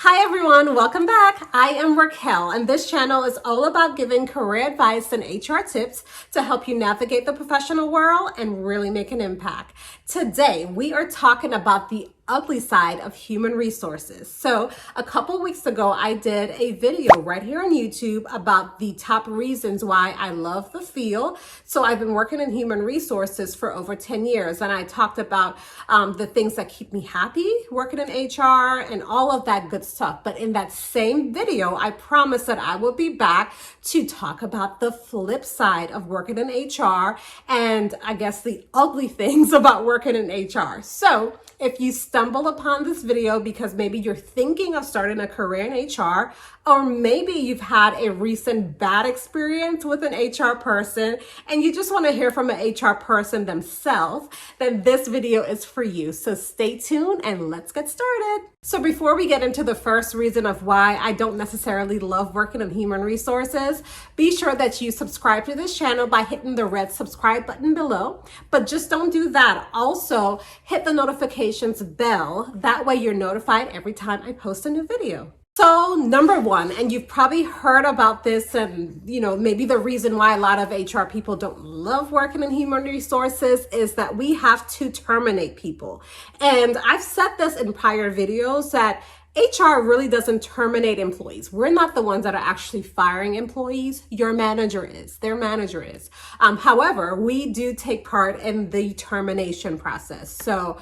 Hi everyone, welcome back. I am Raquel, and this channel is all about giving career advice and HR tips to help you navigate the professional world and really make an impact. Today, we are talking about the ugly side of human resources. So a couple weeks ago, I did a video right here on YouTube about the top reasons why I love the field. So I've been working in human resources for over 10 years, and I talked about the things that keep me happy working in HR and all of that good stuff. But in that same video, I promised that I would be back to talk about the flip side of working in HR and I guess the ugly things about working in HR. So if you stumble upon this video because maybe you're thinking of starting a career in HR, or maybe you've had a recent bad experience with an HR person and you just want to hear from an HR person themselves, then this video is for you. So stay tuned and let's get started. So before we get into the first reason of why I don't necessarily love working in human resources, be sure that you subscribe to this channel by hitting the red subscribe button below. But just don't do that. Also, hit the notifications bell. That way you're notified every time I post a new video. So number one, and you've probably heard about this and, maybe the reason why a lot of HR people don't love working in human resources is that we have to terminate people. And I've said this in prior videos that HR really doesn't terminate employees. We're not the ones that are actually firing employees. Your manager is, their manager is. However, we do take part in the termination process. So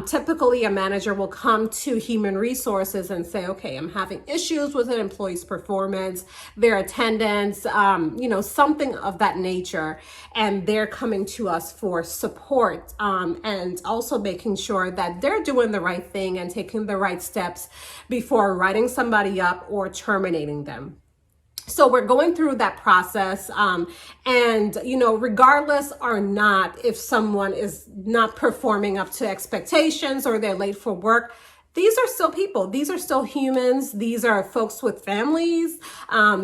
typically a manager will come to human resources and say, okay, I'm having issues with an employee's performance, their attendance, something of that nature. And they're coming to us for support and also making sure that they're doing the right thing and taking the right steps before writing somebody up or terminating them. So we're going through that process and, regardless or not, if someone is not performing up to expectations or they're late for work, these are still people. These are still humans. These are folks with families.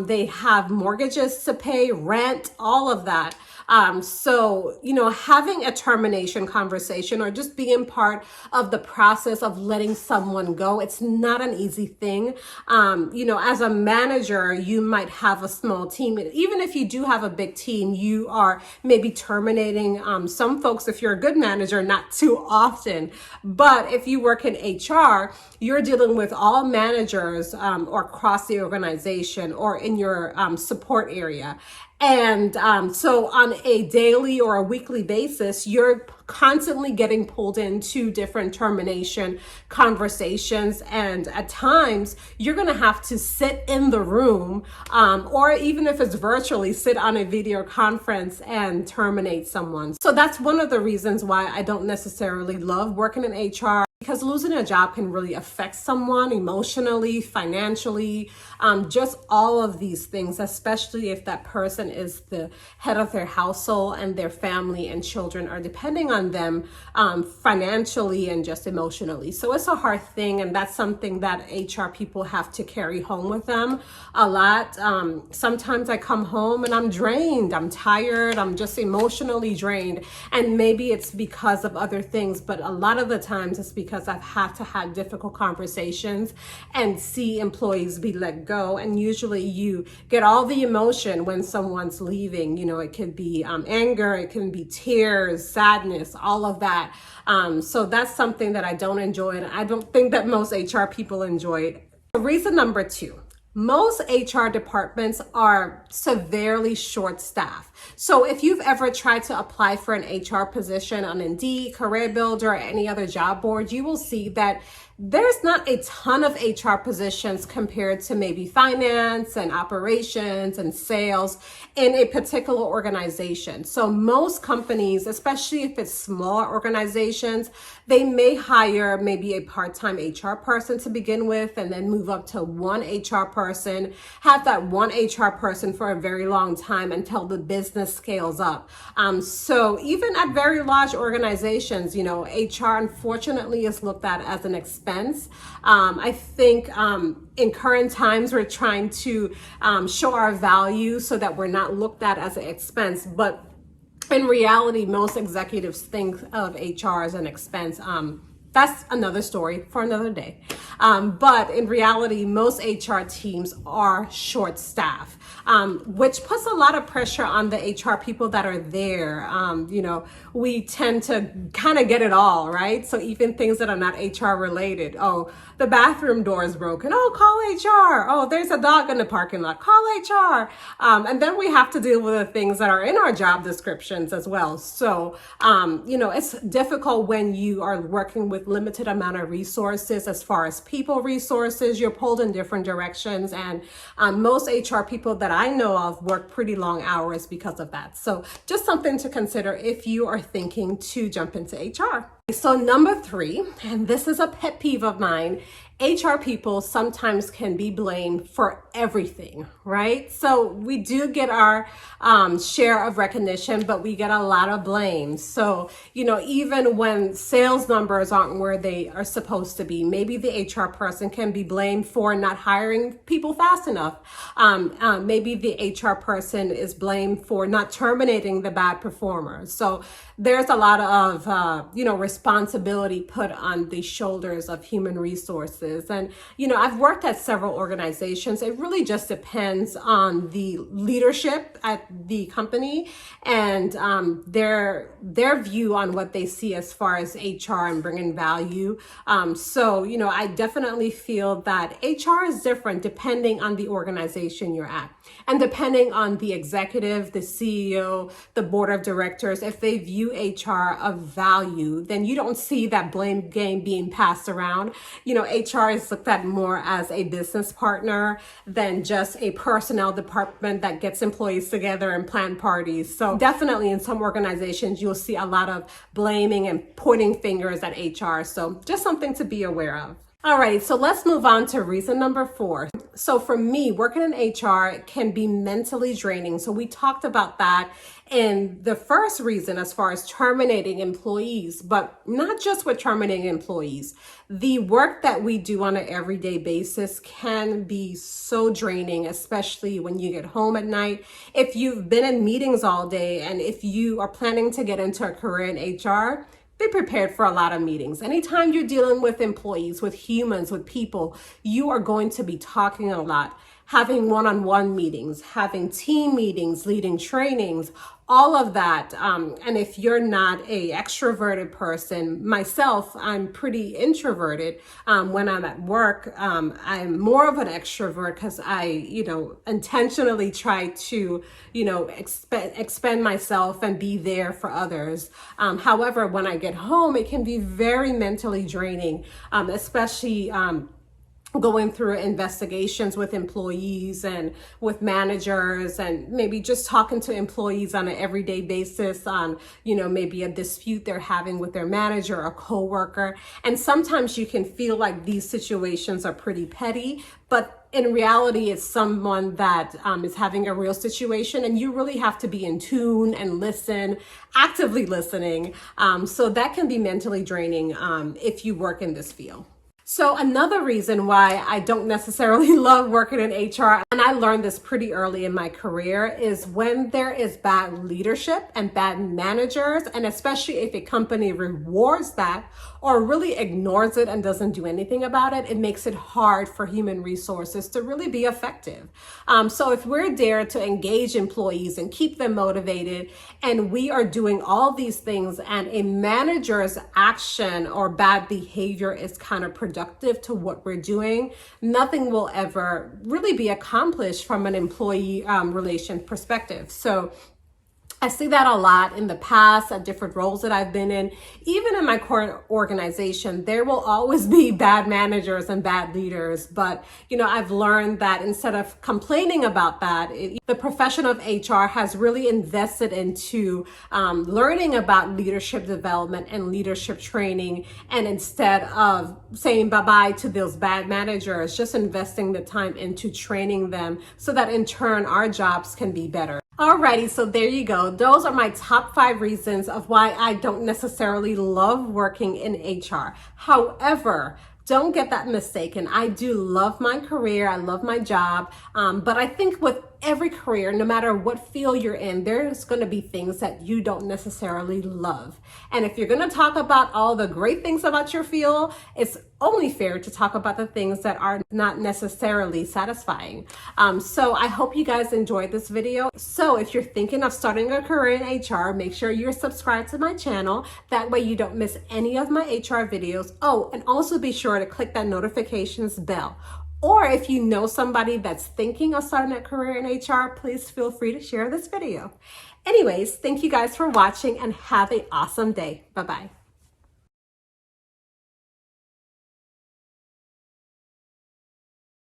They have mortgages to pay, rent, all of that. So, having a termination conversation or just being part of the process of letting someone go, it's not an easy thing. As a manager, you might have a small team. Even if you do have a big team, you are maybe terminating some folks, if you're a good manager, not too often. But if you work in HR, you're dealing with all managers or across the organization or in your support area. And so on a daily or a weekly basis, you're constantly getting pulled into different termination conversations. And at times, you're going to have to sit in the room or even if it's virtually, sit on a video conference and terminate someone. So that's one of the reasons why I don't necessarily love working in HR. Because losing a job can really affect someone emotionally, financially, just all of these things, especially if that person is the head of their household and their family and children are depending on them financially and just emotionally. So it's a hard thing, and that's something that HR people have to carry home with them a lot. Sometimes I come home and I'm drained, I'm tired, I'm just emotionally drained, and maybe it's because of other things, but a lot of the times it's because I've had to have difficult conversations and see employees be let go. And usually you get all the emotion when someone's leaving. It could be anger, it can be tears, sadness, all of that. So that's something that I don't enjoy, and I don't think that most HR people enjoy it. Reason number two. Most HR departments are severely short-staffed. So if you've ever tried to apply for an HR position on Indeed, Career Builder, or any other job board, you will see that there's not a ton of HR positions compared to maybe finance and operations and sales in a particular organization. So most companies, especially if it's smaller organizations, they may hire maybe a part-time HR person to begin with and then move up to one HR person, have that one HR person for a very long time until the business scales up. So even at very large organizations, HR unfortunately is looked at as an expense. I think in current times, we're trying to show our value so that we're not looked at as an expense. But in reality, most executives think of HR as an expense. That's another story for another day. But in reality, most HR teams are short staffed, which puts a lot of pressure on the HR people that are there. We tend to kind of get it all, right? So even things that are not HR related. Oh, the bathroom door is broken. Oh, call HR. Oh, there's a dog in the parking lot. Call HR. And then we have to deal with the things that are in our job descriptions as well. So, it's difficult when you are working with limited amount of resources as far as people resources. You're pulled in different directions. And most HR people that I know of work pretty long hours because of that. So just something to consider if you are thinking to jump into HR. So number 3, and this is a pet peeve of mine, HR people sometimes can be blamed for everything, right? So we do get our share of recognition, but we get a lot of blame. So, even when sales numbers aren't where they are supposed to be, maybe the HR person can be blamed for not hiring people fast enough. Maybe the HR person is blamed for not terminating the bad performers. So there's a lot of, responsibility put on the shoulders of human resources. And, I've worked at several organizations. It really just depends on the leadership at the company and their view on what they see as far as HR and bringing value. I definitely feel that HR is different depending on the organization you're at and depending on the executive, the CEO, the board of directors. If they view HR of value, then you don't see that blame game being passed around. HR is looked at more as a business partner than just a personnel department that gets employees together and plan parties. So definitely in some organizations, you'll see a lot of blaming and pointing fingers at HR. So just something to be aware of. All right, so let's move on to reason number 4. So for me, working in HR can be mentally draining. So we talked about that in the first reason as far as terminating employees, but not just with terminating employees. The work that we do on an everyday basis can be so draining, especially when you get home at night. If you've been in meetings all day and if you are planning to get into a career in HR, be prepared for a lot of meetings. Anytime you're dealing with employees, with humans, with people, you are going to be talking a lot, having one-on-one meetings, having team meetings, leading trainings, all of that. And if you're not a extroverted person, myself, I'm pretty introverted. When I'm at work, I'm more of an extrovert because I, intentionally try to, expend myself and be there for others. However, when I get home, it can be very mentally draining, especially, going through investigations with employees and with managers and maybe just talking to employees on an everyday basis on, maybe a dispute they're having with their manager or coworker. And sometimes you can feel like these situations are pretty petty, but in reality, it's someone that is having a real situation and you really have to be in tune and listen, actively listening. So that can be mentally draining if you work in this field. So another reason why I don't necessarily love working in HR, and I learned this pretty early in my career, is when there is bad leadership and bad managers, and especially if a company rewards that or really ignores it and doesn't do anything about it, it makes it hard for human resources to really be effective. So if we're there to engage employees and keep them motivated, and we are doing all these things and a manager's action or bad behavior is counterproductive to what we're doing, nothing will ever really be accomplished from an employee relation perspective. So I see that a lot in the past at different roles that I've been in. Even in my current organization, there will always be bad managers and bad leaders. But, I've learned that instead of complaining about that, the profession of HR has really invested into learning about leadership development and leadership training. And instead of saying bye-bye to those bad managers, just investing the time into training them so that in turn our jobs can be better. Alrighty, so there you go. Those are my top 5 reasons of why I don't necessarily love working in HR. However, don't get that mistaken. I do love my career. I love my job. But I think with every career, no matter what field you're in, there's going to be things that you don't necessarily love. And if you're going to talk about all the great things about your field, it's only fair to talk about the things that are not necessarily satisfying. So I hope you guys enjoyed this video. So if you're thinking of starting a career in HR, make sure you're subscribed to my channel. That way you don't miss any of my HR videos. Oh, and also be sure to click that notifications bell. Or if you know somebody that's thinking of starting a career in HR, please feel free to share this video. Anyways, thank you guys for watching and have an awesome day. Bye-bye.